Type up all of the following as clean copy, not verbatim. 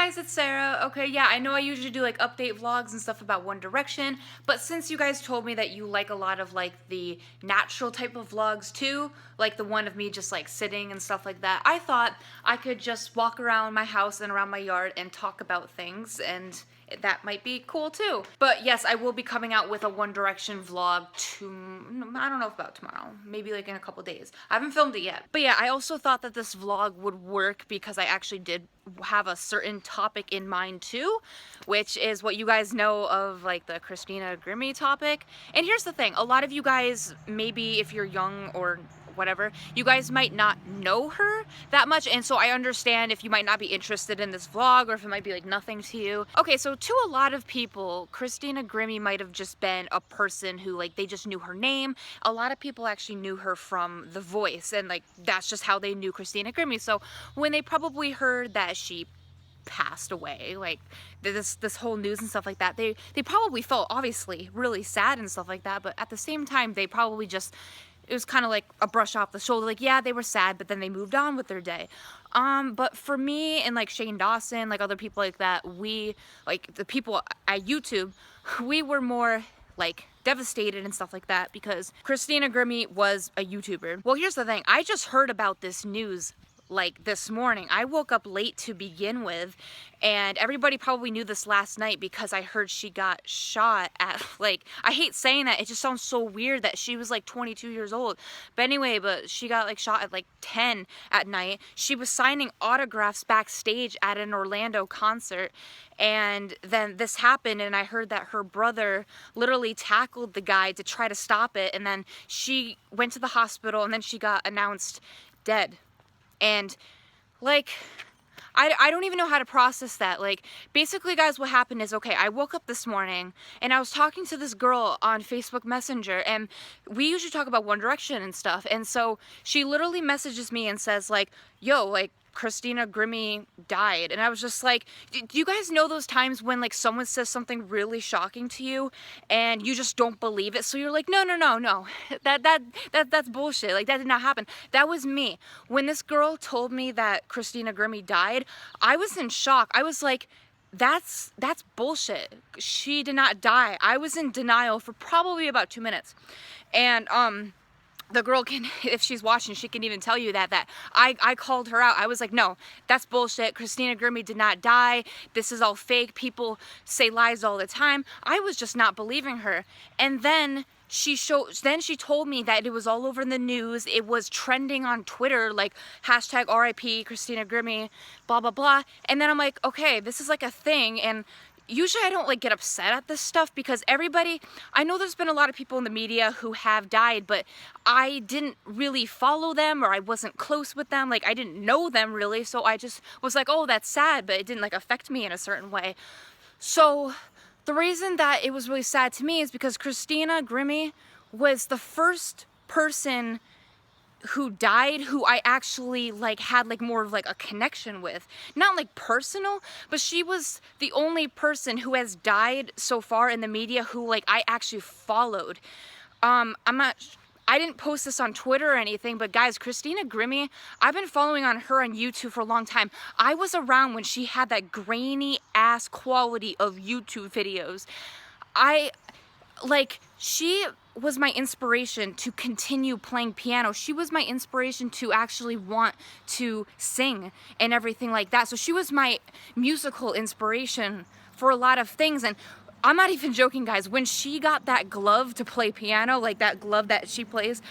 guys, it's Sarah. Okay, yeah, I know I usually do like update vlogs and stuff about One Direction, but since you guys told me that you like a lot of like the natural type of vlogs too, like the one of me just like sitting and stuff like that, I thought I could just walk around my house and around my yard and talk about things, and that might be cool too. But yes, I will be coming out with a One Direction vlog I don't know if about tomorrow, maybe like in a couple days. I haven't filmed it yet. But yeah, I also thought that this vlog would work because I actually did have a certain topic in mind too, which is what you guys know of like the Christina Grimmie topic. And here's the thing, a lot of you guys, maybe if you're young or whatever, you guys might not know her that much, and so I understand if you might not be interested in this vlog or if it might be like nothing to you. Okay, so to a lot of people, Christina Grimmie might have just been a person who like they just knew her name. A lot of people actually knew her from The Voice, and like that's just how they knew Christina Grimmie. So when they probably heard that she passed away, like this whole news and stuff like that, they probably felt obviously really sad and stuff like that, but at the same time they probably just, it was kind of like a brush off the shoulder, like yeah, they were sad, but then they moved on with their day. But for me and like Shane Dawson, like other people like that, we, like the people at YouTube, we were more like devastated and stuff like that because Christina Grimmie was a YouTuber. Well, here's the thing, I just heard about this news like this morning. I woke up late to begin with, and everybody probably knew this last night because I heard she got shot at, like, I hate saying that, it just sounds so weird that she was like 22 years old, but anyway, but she got like shot at like 10 at night. She was signing autographs backstage at an Orlando concert, and then this happened, and I heard that her brother literally tackled the guy to try to stop it, and then she went to the hospital, and then she got announced dead. And like, I don't even know how to process that. Like, basically guys, what happened is, okay, I woke up this morning and I was talking to this girl on Facebook Messenger, and we usually talk about One Direction and stuff, and so she literally messages me and says like, yo, like Christina Grimmie died. And I was just like, do you guys know those times when like someone says something really shocking to you and you just don't believe it, so you're like, no, that's bullshit, like that did not happen. That was me. When this girl told me that Christina Grimmie died, I was in shock. I was like, that's bullshit. She did not die. I was in denial for probably about 2 minutes. And the girl can, if she's watching, she can even tell you that I called her out. I was like, no, that's bullshit. Christina Grimmie did not die. This is all fake. People say lies all the time. I was just not believing her. And then she told me that it was all over the news. It was trending on Twitter, like hashtag RIP Christina Grimmie, blah, blah, blah. And then I'm like, okay, this is like a thing. And usually I don't like get upset at this stuff because everybody, I know there's been a lot of people in the media who have died, but I didn't really follow them, or I wasn't close with them, like I didn't know them really, so I just was like, oh, that's sad, but it didn't like affect me in a certain way. So the reason that it was really sad to me is because Christina Grimmie was the first person who died who I actually like had like more of like a connection with, not like personal, but she was the only person who has died so far in the media who like I actually followed. I didn't post this on Twitter or anything, but guys, Christina Grimmie, I've been following on her on YouTube for a long time. I was around when she had that grainy ass quality of YouTube videos. She was my inspiration to continue playing piano. She was my inspiration to actually want to sing and everything like that. So she was my musical inspiration for a lot of things. And I'm not even joking, guys. When she got that glove to play piano, like that glove that she plays,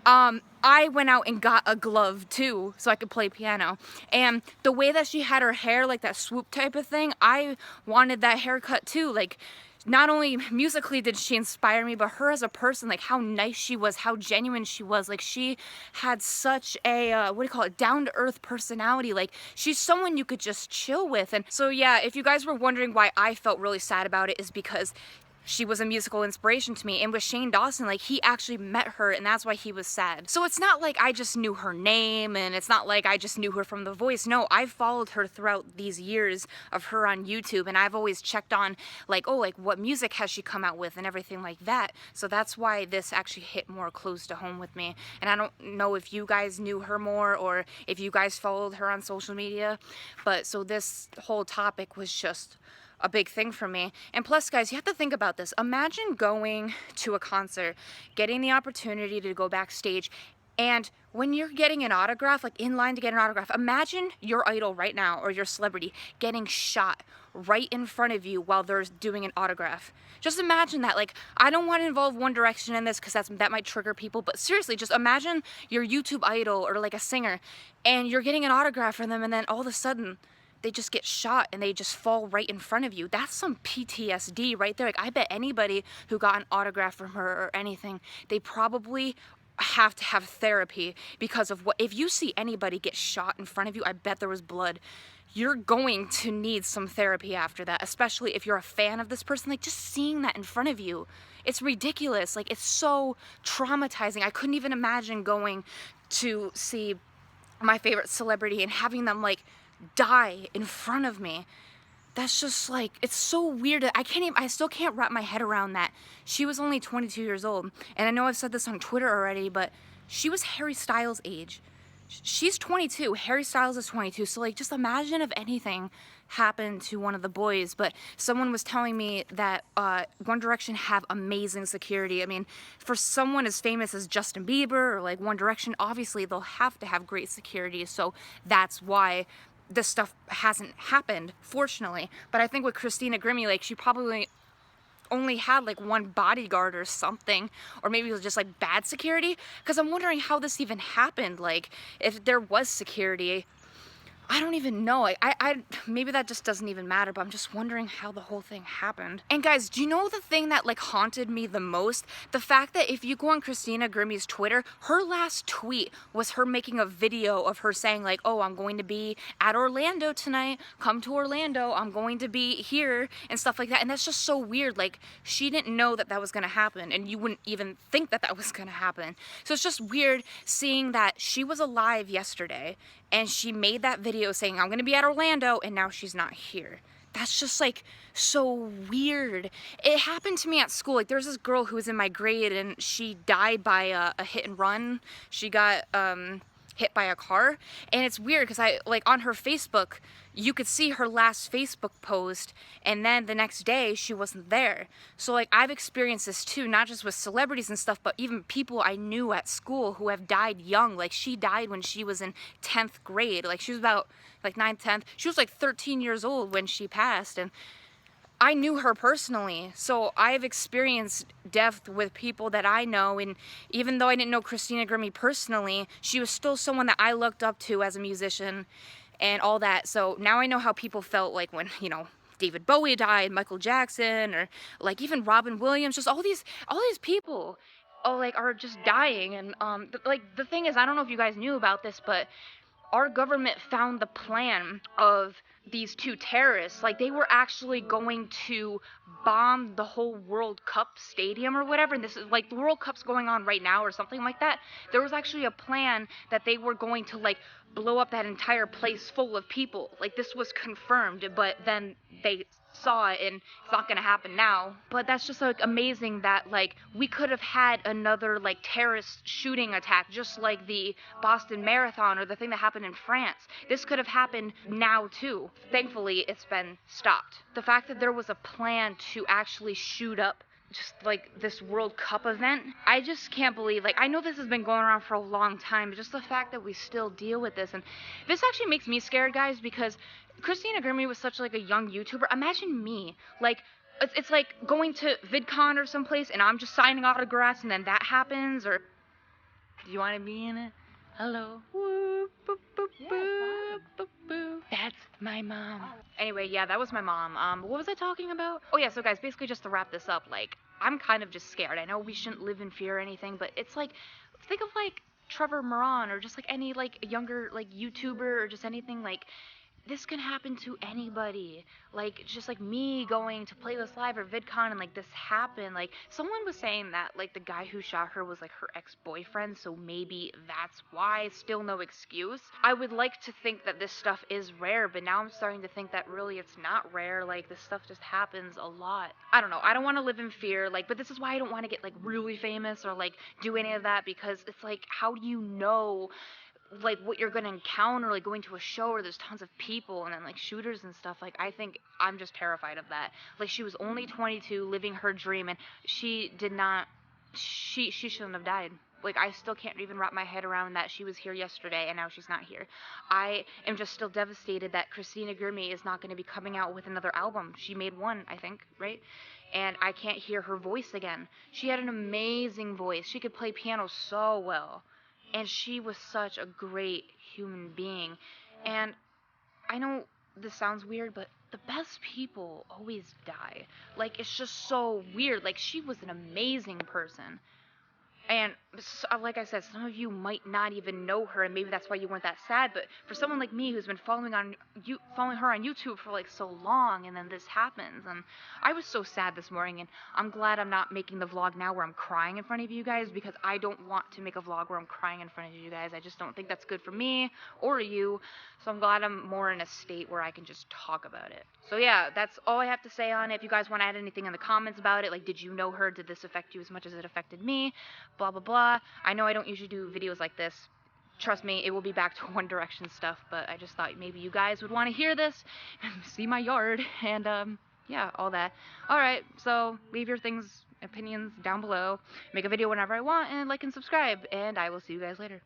I went out and got a glove too so I could play piano. And the way that she had her hair, like that swoop type of thing, I wanted that haircut too. Like, not only musically did she inspire me, but her as a person, like how nice she was, how genuine she was. Like she had such a, down-to-earth personality. Like she's someone you could just chill with. And so yeah, if you guys were wondering why I felt really sad about it, is because she was a musical inspiration to me. And with Shane Dawson, like, he actually met her, and that's why he was sad. So it's not like I just knew her name, and it's not like I just knew her from The Voice. No, I've followed her throughout these years of her on YouTube, and I've always checked on, like, oh, like, what music has she come out with and everything like that. So that's why this actually hit more close to home with me. And I don't know if you guys knew her more or if you guys followed her on social media, but so this whole topic was just a big thing for me. And plus, guys, you have to think about this. Imagine going to a concert, getting the opportunity to go backstage, and when you're getting an autograph, like in line to get an autograph, imagine your idol right now or your celebrity getting shot right in front of you while they're doing an autograph. Just imagine that. Like, I don't want to involve One Direction in this because that might trigger people, but seriously, just imagine your YouTube idol or like a singer and you're getting an autograph from them, and then all of a sudden they just get shot and they just fall right in front of you. That's some PTSD right there. Like, I bet anybody who got an autograph from her or anything, they probably have to have therapy because of what, if you see anybody get shot in front of you, I bet there was blood. You're going to need some therapy after that, especially if you're a fan of this person. Like, just seeing that in front of you, it's ridiculous. Like, it's so traumatizing. I couldn't even imagine going to see my favorite celebrity and having them like die in front of me. That's just like, it's so weird. I still can't wrap my head around that. She was only 22 years old. And I know I've said this on Twitter already, but she was Harry Styles' age. She's 22. Harry Styles is 22. So like, just imagine if anything happened to one of the boys. But someone was telling me that One Direction have amazing security. I mean, for someone as famous as Justin Bieber or like One Direction, obviously they'll have to have great security. So that's why this stuff hasn't happened, fortunately. But I think with Christina Grimmie, like, she probably only had like one bodyguard or something, or maybe it was just like bad security, because I'm wondering how this even happened. Like, if there was security, I don't even know. Maybe that just doesn't even matter, but I'm just wondering how the whole thing happened. And guys, do you know the thing that like haunted me the most? The fact that if you go on Christina Grimmie's Twitter, her last tweet was her making a video of her saying like, oh, I'm going to be at Orlando tonight, come to Orlando, I'm going to be here, and stuff like that. And that's just so weird. Like, she didn't know that that was gonna happen, and you wouldn't even think that that was gonna happen. So it's just weird seeing that she was alive yesterday and she made that video saying, I'm gonna be at Orlando, and now she's not here. That's just like so weird. It happened to me at school. Like, there's this girl who was in my grade and she died by a hit and run. She got hit by a car, and it's weird because I like on her Facebook, you could see her last Facebook post, and then the next day she wasn't there. So like, I've experienced this too, not just with celebrities and stuff, but even people I knew at school who have died young. Like, she died when she was in 10th grade. Like, she was about like 9th, 10th. She was like 13 years old when she passed, and I knew her personally, so I've experienced death with people that I know, and even though I didn't know Christina Grimmie personally, she was still someone that I looked up to as a musician and all that. So now I know how people felt like when, you know, David Bowie died, Michael Jackson, or like even Robin Williams, just all these people, oh, like, are just dying. And like, the thing is, I don't know if you guys knew about this, but our government found the plan of these two terrorists. Like, they were actually going to bomb the whole World Cup stadium or whatever, and this is like, the World Cup's going on right now or something like that. There was actually a plan that they were going to like blow up that entire place full of people. Like, this was confirmed, but then they saw it, and it's not gonna happen now. But that's just like amazing that like we could have had another like terrorist shooting attack, just like the Boston Marathon or the thing that happened in France. This could have happened now too. Thankfully, it's been stopped. The fact that there was a plan to actually shoot up just like this World Cup event, I just can't believe. Like, I know this has been going around for a long time, but just the fact that we still deal with this, and this actually makes me scared, guys, because Christina Grimmie was such like a young YouTuber. Imagine me, like, it's like going to VidCon or someplace and I'm just signing autographs, and then that happens. Or do you want to be in it? Hello. Woo, boop, boop, boop, boop, boop. That's my mom. Anyway, yeah, that was my mom. What was I talking about? Oh yeah, so guys, basically just to wrap this up, like, I'm kind of just scared. I know we shouldn't live in fear or anything, but it's like, think of like Trevor Moran or just like any like younger like YouTuber or just anything. Like, this can happen to anybody. Like, just like me going to Playlist Live or VidCon and like this happened. Like, someone was saying that like the guy who shot her was like her ex-boyfriend, so maybe that's why. Still no excuse. I would like to think that this stuff is rare, but now I'm starting to think that really it's not rare. Like, this stuff just happens a lot. I don't know. I don't want to live in fear. Like, but this is why I don't want to get like really famous or like do any of that, because it's like, how do you know like what you're gonna encounter, like going to a show where there's tons of people and then like shooters and stuff. Like, I think I'm just terrified of that. Like, she was only 22, living her dream, and she did not. She shouldn't have died. Like, I still can't even wrap my head around that she was here yesterday and now she's not here. I am just still devastated that Christina Grimmie is not going to be coming out with another album. She made one, I think, right? And I can't hear her voice again. She had an amazing voice. She could play piano so well, and she was such a great human being. And I know this sounds weird, but the best people always die. Like, it's just so weird. Like, she was an amazing person. And like I said, some of you might not even know her, and maybe that's why you weren't that sad. But for someone like me who's been following her on YouTube for like so long, and then this happens, and I was so sad this morning. And I'm glad I'm not making the vlog now where I'm crying in front of you guys, because I don't want to make a vlog where I'm crying in front of you guys. I just don't think that's good for me or you. So I'm glad I'm more in a state where I can just talk about it. So yeah, that's all I have to say on it. If you guys want to add anything in the comments about it, like, did you know her? Did this affect you as much as it affected me? Blah blah blah. I know I don't usually do videos like this. Trust me, it will be back to One Direction stuff, but I just thought maybe you guys would want to hear this and see my yard and yeah, all that. Alright, so leave your opinions down below. Make a video whenever I want, and like and subscribe, and I will see you guys later.